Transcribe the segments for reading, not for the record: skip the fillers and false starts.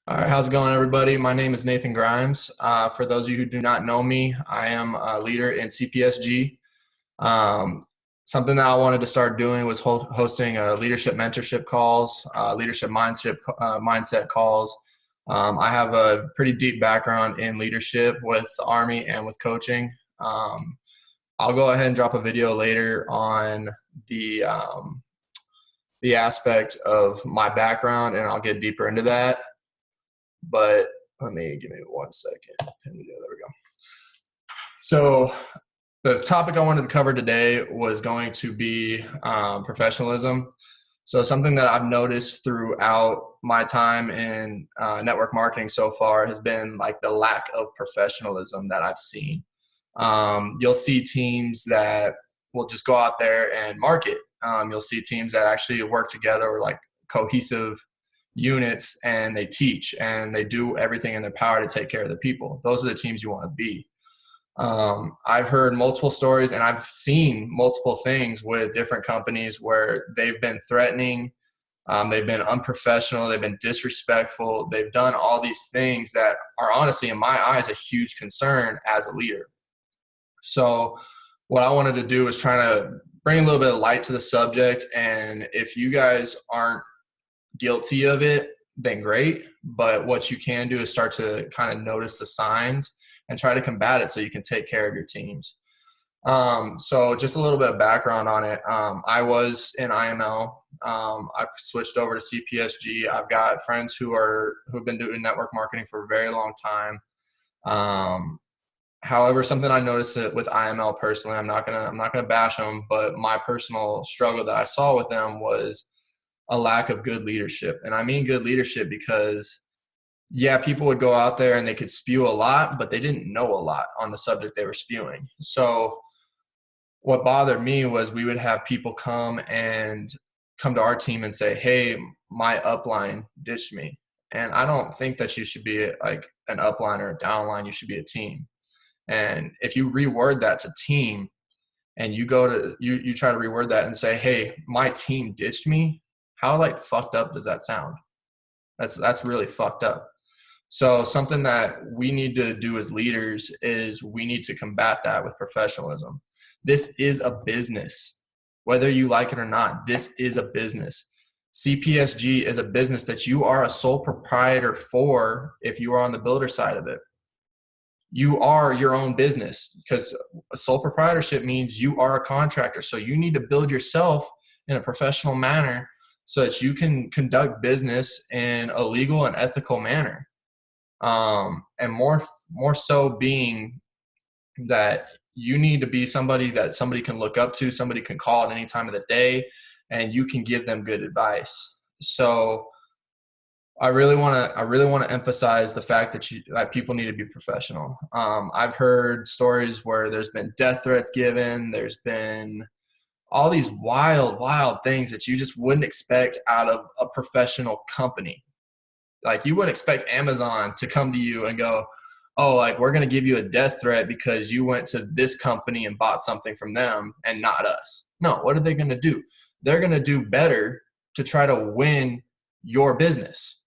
All right, how's it going, everybody? My name is Nathan Grimes. For those of you who do not know me, I am a leader in CPSG. Um, Something that I wanted to start doing was hosting leadership mentorship calls, leadership mindset calls. I have a pretty deep background in leadership with the Army and with coaching. I'll go ahead and drop a video later on the um, the aspect of my background, and I'll get deeper into that. But give me 1 second. There we go. So the topic I wanted to cover today was going to be professionalism. So something that I've noticed throughout my time in network marketing so far has been like the lack of professionalism that I've seen. You'll see teams that will just go out there and market. You'll see teams that actually work together or like cohesive units, and they teach and they do everything in their power to take care of the people. Those are the teams you want to be. I've heard multiple stories and I've seen multiple things with different companies where they've been threatening, they've been unprofessional, they've been disrespectful, they've done all these things that are honestly, in my eyes, a huge concern as a leader. So what I wanted to do was try to bring a little bit of light to the subject. And if you guys aren't guilty of it, then great. But what you can do is start to kind of notice the signs and try to combat it so you can take care of your teams. So just a little bit of background on it. I was in IML. I switched over to CPSG. I've got friends who've been doing network marketing for a very long time. However, something I noticed with IML personally, I'm not gonna bash them, but my personal struggle that I saw with them was a lack of good leadership. And I mean good leadership because, yeah, people would go out there and they could spew a lot, but they didn't know a lot on the subject they were spewing. So what bothered me was we would have people come to our team and say, hey, my upline ditched me. And I don't think that you should be like an upline or a downline. You should be a team. And if you reword that to team and you try to reword that and say, hey, my team ditched me, how like fucked up does that sound? That's really fucked up. So something that we need to do as leaders is we need to combat that with professionalism. This is a business. Whether you like it or not, this is a business. CPSG is a business that you are a sole proprietor for if you are on the builder side of it. You are your own business because a sole proprietorship means you are a contractor. So you need to build yourself in a professional manner so that you can conduct business in a legal and ethical manner. And more so being that you need to be somebody that somebody can look up to, somebody can call at any time of the day, and you can give them good advice. So I really want to emphasize the fact that people need to be professional. I've heard stories where there's been death threats given. There's been all these wild things that you just wouldn't expect out of a professional company. Like you wouldn't expect Amazon to come to you and go, oh, like we're going to give you a death threat because you went to this company and bought something from them and not us. No, what are they going to do? They're going to do better to try to win your business.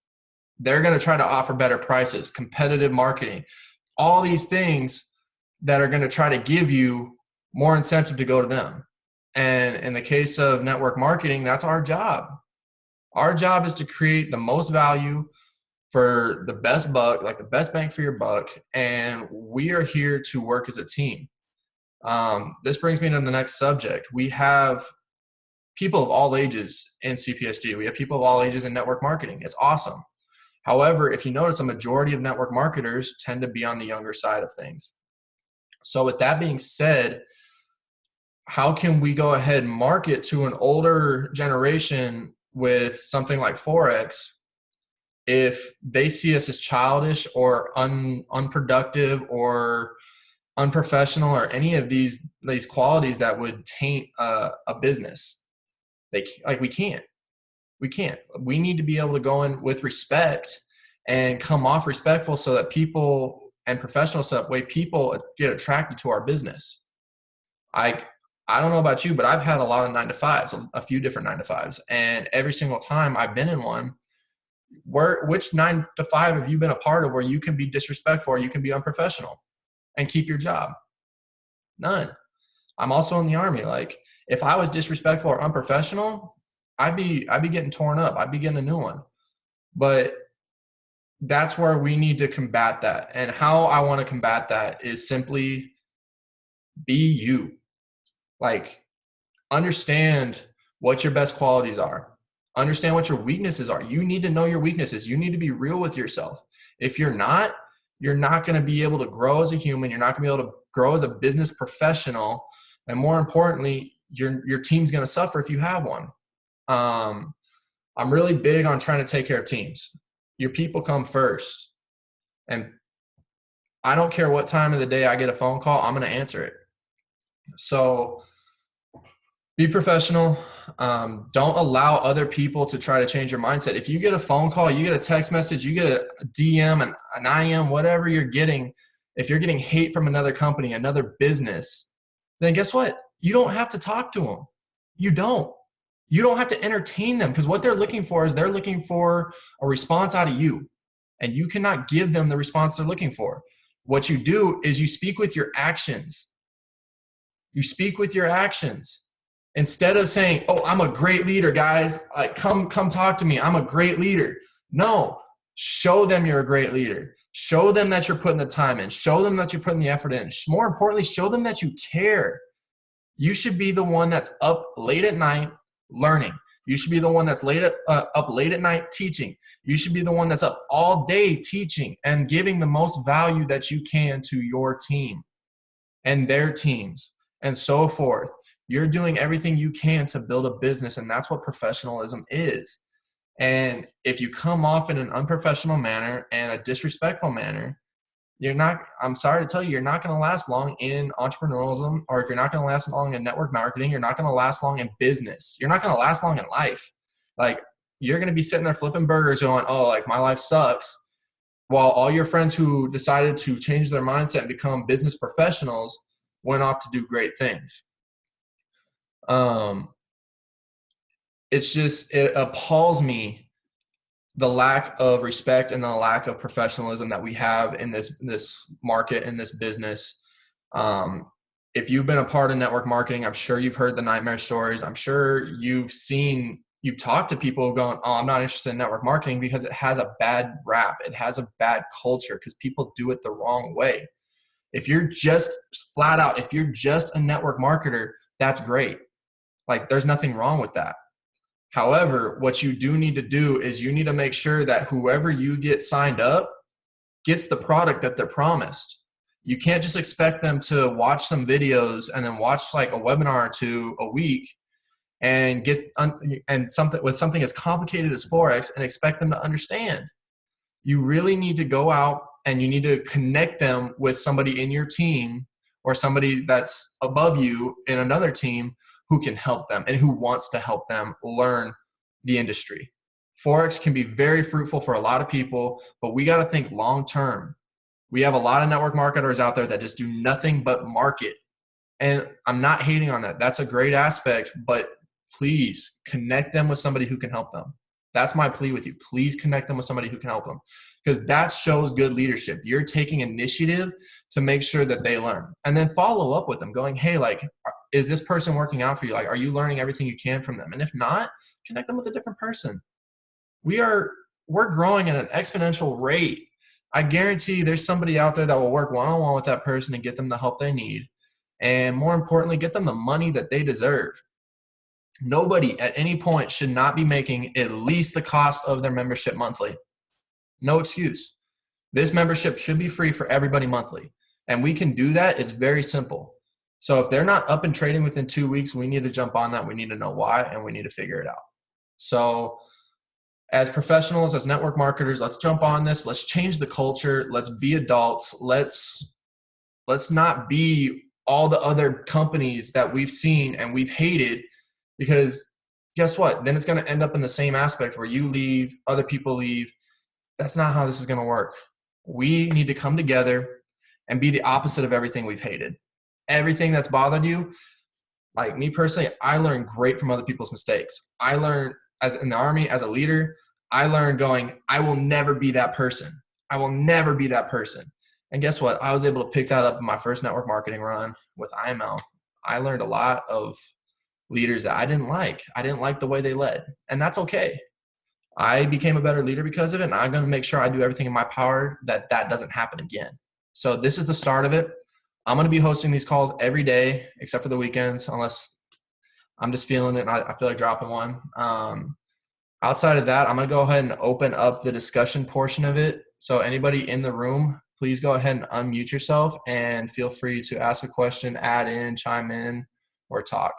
They're going to try to offer better prices, competitive marketing, all these things that are going to try to give you more incentive to go to them. And in the case of network marketing, that's our job. Our job is to create the most value for the best buck, like the best bang for your buck. And we are here to work as a team. This brings me to the next subject. We have people of all ages in CPSG. We have people of all ages in network marketing. It's awesome. However, if you notice, a majority of network marketers tend to be on the younger side of things. So with that being said, how can we go ahead and market to an older generation with something like Forex if they see us as childish or unproductive or unprofessional or any of these qualities that would taint a business? We can't. We need to be able to go in with respect and come off respectful so that people and professional stuff way people get attracted to our business. I don't know about you, but I've had a lot of 9-to-5s, a few different 9-to-5s. And every single time I've been in one, which 9 to 5 have you been a part of where you can be disrespectful or you can be unprofessional and keep your job? None. I'm also in the Army. Like, if I was disrespectful or unprofessional, I'd be getting torn up. I'd be getting a new one. But that's where we need to combat that. And how I want to combat that is simply be you. Like, understand what your best qualities are. Understand what your weaknesses are. You need to know your weaknesses. You need to be real with yourself. If you're not going to be able to grow as a human. You're not going to be able to grow as a business professional. And more importantly, your team's going to suffer if you have one. I'm really big on trying to take care of teams. Your people come first. And I don't care what time of the day I get a phone call, I'm going to answer it. So be professional. Don't allow other people to try to change your mindset. If you get a phone call, you get a text message, you get a DM, an IM, whatever you're getting, if you're getting hate from another company, another business, then guess what? You don't have to talk to them. You don't. You don't have to entertain them, because what they're looking for is they're looking for a response out of you, and you cannot give them the response they're looking for. What you do is you speak with your actions. You speak with your actions. Instead of saying, oh, I'm a great leader, guys, like, come talk to me, I'm a great leader. No, show them you're a great leader. Show them that you're putting the time in. Show them that you're putting the effort in. More importantly, show them that you care. You should be the one that's up late at night learning. You should be the one that's up late at night teaching. You should be the one that's up all day teaching and giving the most value that you can to your team and their teams and so forth. You're doing everything you can to build a business, and that's what professionalism is. And if you come off in an unprofessional manner and a disrespectful manner, I'm sorry to tell you, you're not going to last long in entrepreneurialism, or if you're not going to last long in network marketing, you're not going to last long in business. You're not going to last long in life. Like, you're going to be sitting there flipping burgers going, oh, like, my life sucks, while all your friends who decided to change their mindset and become business professionals went off to do great things. It appalls me, the lack of respect and the lack of professionalism that we have in this market, in this business. If you've been a part of network marketing, I'm sure you've heard the nightmare stories. I'm sure you've talked to people going, oh, I'm not interested in network marketing because it has a bad rap. It has a bad culture because people do it the wrong way. If you're just flat out, if you're just a network marketer, that's great. Like, there's nothing wrong with that. However, what you do need to do is you need to make sure that whoever you get signed up gets the product that they're promised. You can't just expect them to watch some videos and then watch like a webinar or two a week and something as complicated as Forex and expect them to understand. You really need to go out and you need to connect them with somebody in your team or somebody that's above you in another team who can help them and who wants to help them learn the industry. Forex can be very fruitful for a lot of people, but we got to think long term. We have a lot of network marketers out there that just do nothing but market. And I'm not hating on that. That's a great aspect, but please connect them with somebody who can help them. That's my plea with you. Please connect them with somebody who can help them, because that shows good leadership. You're taking initiative to make sure that they learn, and then follow up with them going, hey, like, is this person working out for you? Like, are you learning everything you can from them? And if not, connect them with a different person. We're growing at an exponential rate. I guarantee there's somebody out there that will work one-on-one with that person and get them the help they need. And more importantly, get them the money that they deserve. Nobody at any point should not be making at least the cost of their membership monthly. No excuse. This membership should be free for everybody monthly. And we can do that. It's very simple. So if they're not up and trading within 2 weeks, we need to jump on that. We need to know why, and we need to figure it out. So as professionals, as network marketers, let's jump on this. Let's change the culture. Let's be adults. Let's not be all the other companies that we've seen and we've hated, because guess what? Then it's going to end up in the same aspect where you leave, other people leave. That's not how this is going to work. We need to come together and be the opposite of everything we've hated. Everything that's bothered you, like me personally, I learned great from other people's mistakes. I learned in the Army as a leader, I learned going, I will never be that person. I will never be that person. And guess what? I was able to pick that up in my first network marketing run with IML. I learned a lot of leaders that I didn't like. I didn't like the way they led. And that's okay. I became a better leader because of it. And I'm going to make sure I do everything in my power that that doesn't happen again. So this is the start of it. I'm going to be hosting these calls every day, except for the weekends, unless I'm just feeling it and I feel like dropping one. Outside of that, I'm going to go ahead and open up the discussion portion of it. So anybody in the room, please go ahead and unmute yourself and feel free to ask a question, add in, chime in, or talk.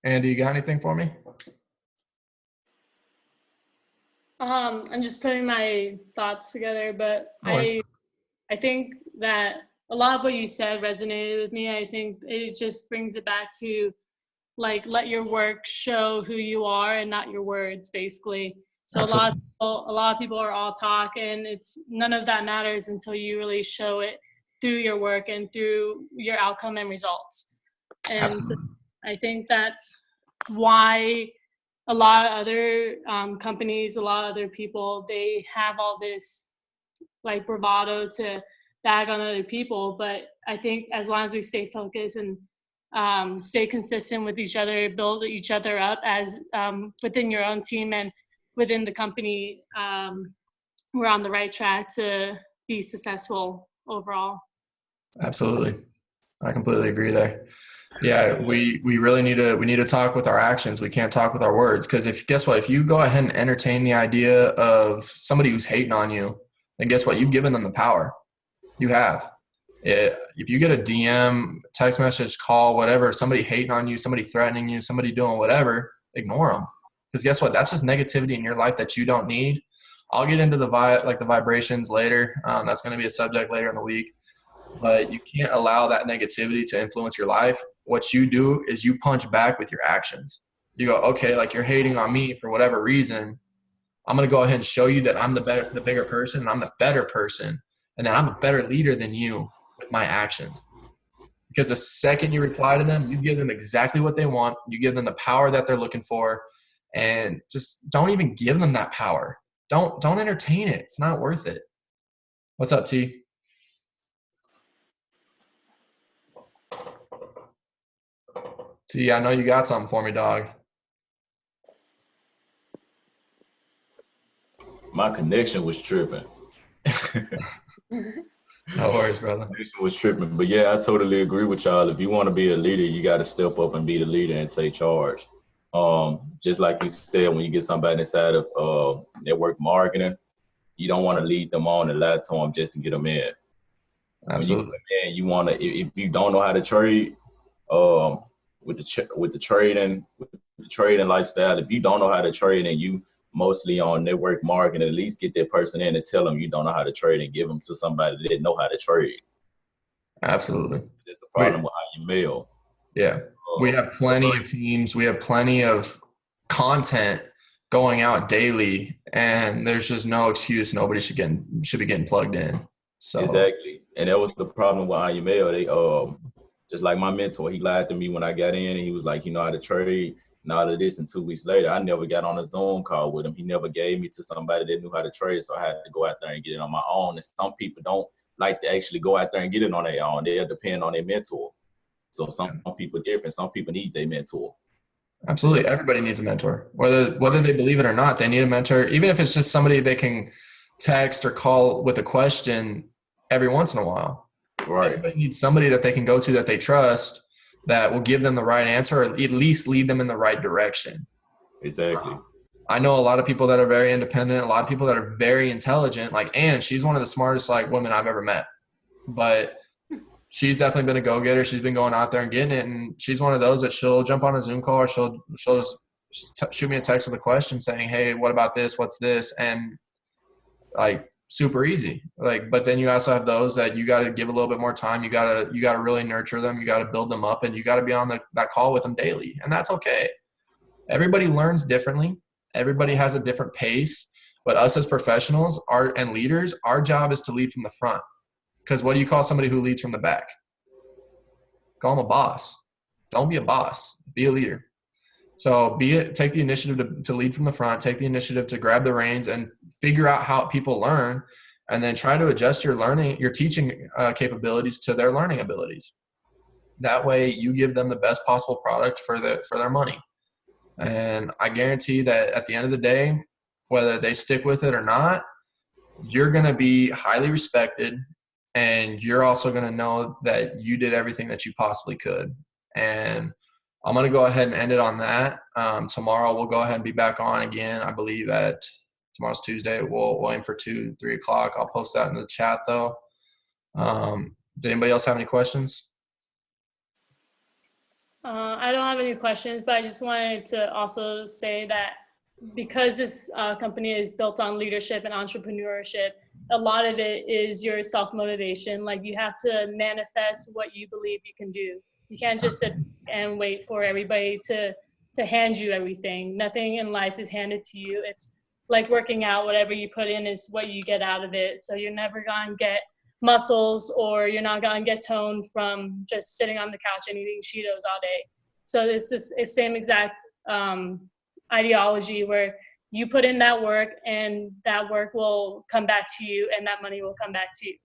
Andy, you got anything for me? I'm just putting my thoughts together, but No worries. I think that a lot of what you said resonated with me. I think it just brings it back to like let your work show who you are and not your words, basically. So Absolutely. a lot of people are all talk, and it's none of that matters until you really show it through your work and through your outcome and results. And Absolutely. I think that's why a lot of other companies, a lot of other people, they have all this like bravado to bag on other people. But I think as long as we stay focused and stay consistent with each other, build each other up as within your own team and within the company, we're on the right track to be successful overall. Absolutely. I completely agree there. Yeah, we really need to talk with our actions. We can't talk with our words, because if guess what, if you go ahead and entertain the idea of somebody who's hating on you, then guess what, you've given them the power. You have. If you get a DM, text message, call, whatever, somebody hating on you, somebody threatening you, somebody doing whatever, ignore them, because guess what, that's just negativity in your life that you don't need. I'll get into the vibrations later. That's going to be a subject later in the week. But you can't allow that negativity to influence your life. What you do is you punch back with your actions. You go, okay, like you're hating on me for whatever reason. I'm going to go ahead and show you that I'm the bigger person, and I'm the better person, and that I'm a better leader than you with my actions. Because the second you reply to them, you give them exactly what they want. You give them the power that they're looking for, and just don't even give them that power. Don't entertain it. It's not worth it. What's up, T? T, I know you got something for me, dog. My connection was tripping. No worries, brother. Connection was tripping. But yeah, I totally agree with y'all. If you want to be a leader, you got to step up and be the leader and take charge. Just like you said, when you get somebody inside of network marketing, you don't want to lead them on and lie to them just to get them in. When you Absolutely. come in, you want to, if you don't know how to trade, with the trading lifestyle, if you don't know how to trade and you mostly on network marketing, at least get that person in and tell them you don't know how to trade and give them to somebody that know how to trade. Absolutely. That's the problem with how you mail. Yeah. We have plenty of teams. We have plenty of content going out daily, and there's just no excuse. Nobody should be getting plugged in. So Exactly. And that was the problem with IML. They just like my mentor, he lied to me when I got in, and he was like, you know how to trade and all of this. And 2 weeks later, I never got on a Zoom call with him. He never gave me to somebody that knew how to trade. So I had to go out there and get it on my own. And some people don't like to actually go out there and get it on their own. They'll depend on their mentor. So some people different. Some people need their mentor. absolutely, everybody needs a mentor, whether they believe it or not. They need a mentor, even if it's just somebody they can text or call with a question every once in a while. Right. Everybody needs somebody that they can go to that they trust, that will give them the right answer, or at least lead them in the right direction. Exactly. I know a lot of people that are very independent, a lot of people that are very intelligent. Like Anne, she's one of the smartest women I've ever met. But she's definitely been a go-getter. She's been going out there and getting it, and she's one of those that she'll jump on a Zoom call, or she'll just shoot me a text with a question saying, "Hey, what about this? What's this?" And super easy. But then you also have those that you got to give a little bit more time. You got to really nurture them. You got to build them up, and you got to be on that call with them daily, and that's okay. Everybody learns differently. Everybody has a different pace. But us as professionals and leaders, our job is to lead from the front. Because what do you call somebody who leads from the back? Call them a boss. Don't be a boss. Be a leader. So take the initiative to lead from the front, take the initiative to grab the reins and figure out how people learn, and then try to adjust your teaching capabilities to their learning abilities. That way you give them the best possible product for their money. And I guarantee that at the end of the day, whether they stick with it or not, you're going to be highly respected, and you're also going to know that you did everything that you possibly could. And I'm going to go ahead and end it on that. Tomorrow we'll go ahead and be back on again. I believe tomorrow's Tuesday. We'll aim for 2-3 o'clock. I'll post that in the chat though. Did anybody else have any questions? I don't have any questions, but I just wanted to also say that because this company is built on leadership and entrepreneurship, a lot of it is your self-motivation. Like, you have to manifest what you believe you can do. You can't just sit and wait for everybody to hand you everything. Nothing in life is handed to you. It's like working out. Whatever you put in is what you get out of it. So you're never going to get muscles, or you're not going to get toned from just sitting on the couch and eating Cheetos all day. So it's this same exact ideology where you put in that work, and that work will come back to you, and that money will come back to you.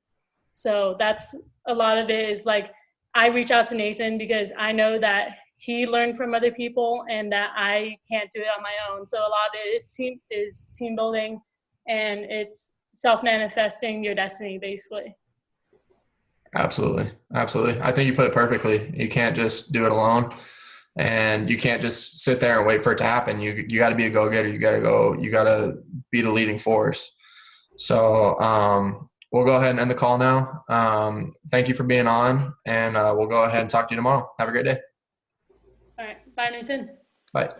So that's a lot of it. Is like, I reach out to Nathan because I know that he learned from other people and that I can't do it on my own. So a lot of it is team building, and it's self-manifesting your destiny, basically. Absolutely. Absolutely. I think you put it perfectly. You can't just do it alone, and you can't just sit there and wait for it to happen. You got to be a go-getter. You got to be the leading force. So we'll go ahead and end the call now. Thank you for being on, and we'll go ahead and talk to you tomorrow. Have a great day. All right. Bye, Nathan. Bye.